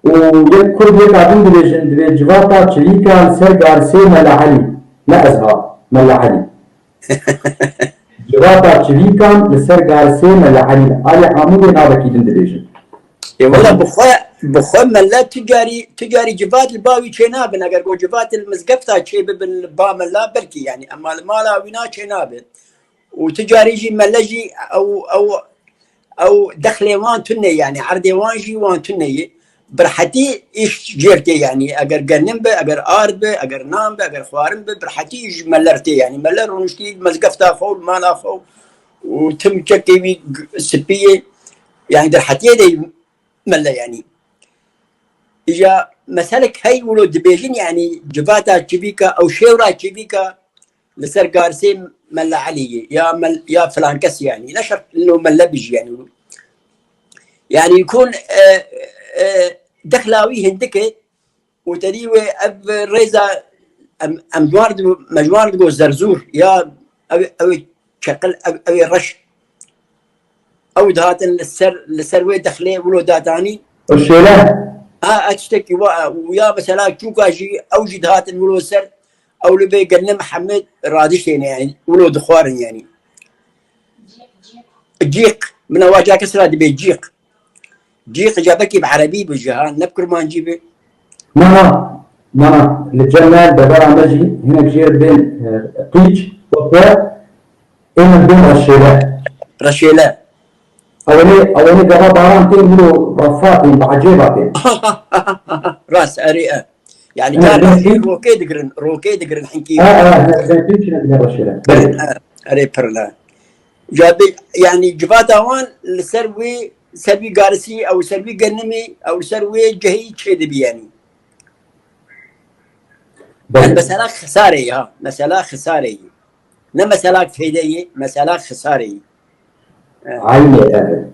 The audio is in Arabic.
ويك كل هيك عم دبي جواتا تشريكا سر غارسي ملا علي لا ازها ملا علي جواتا تشريكا لسر غارسي ملا علي علي عمودي نابكي دبيجن والله بخوا ملا تجاري جفات الباوي شنابن اگر جو جفات المزقفتا شي بالبا ملا بركي يعني اما المالا وينا شنابن وتجاري جي ملجي او دخلي وان تني يعني عرضي وان جي وان تني برحتي ايش جيرتي يعني اگر جنن به اگر ارد به اگر نام به اگر خوارم به برحتي ملرتي يعني ملر ونشتي مزقفتا خول مالا خو وتم تشكي سبيه يعني درحتي دي ملا يعني اجا مسالك هاي ولود بيجين يعني جفاتا تشبيكا او شيورا تشبيكا لسر قارسي ملا علي يا فلان كس يعني لا شرط انه ملا بيجي يعني يكون دخلاوي هندكه وتريوي اب ريزا مجوارد جو زرزور يا او شقل او رش او دهات لسر وي دخلي ولوداتاني الشيلان اشتكي ويا مثلا تشوكا جي او جدهات ولو سر او لبي قلنا محمد رادشين يعني ولود خوارن يعني جيق من واجه كسرة دبي جيق جابكي بعربي بجهان نذكر ما نجيبه ما الجمال دبر مجي هنا بجير بين قيج وفاء إما بين رشيلات أولي جواب باران تقولوا رفاقين بعجيباتين راس أريئة يعني كان روكي دقرن حنكي زين شنو بدنا رشيلات أري برلا جابي يعني جفاتا وان سروي قارسي أو سروي قنمي أو سروي جهي تشيد يعني المسألة خساري مسألة خساري لا مسألة فيدية مسألة خساري عيني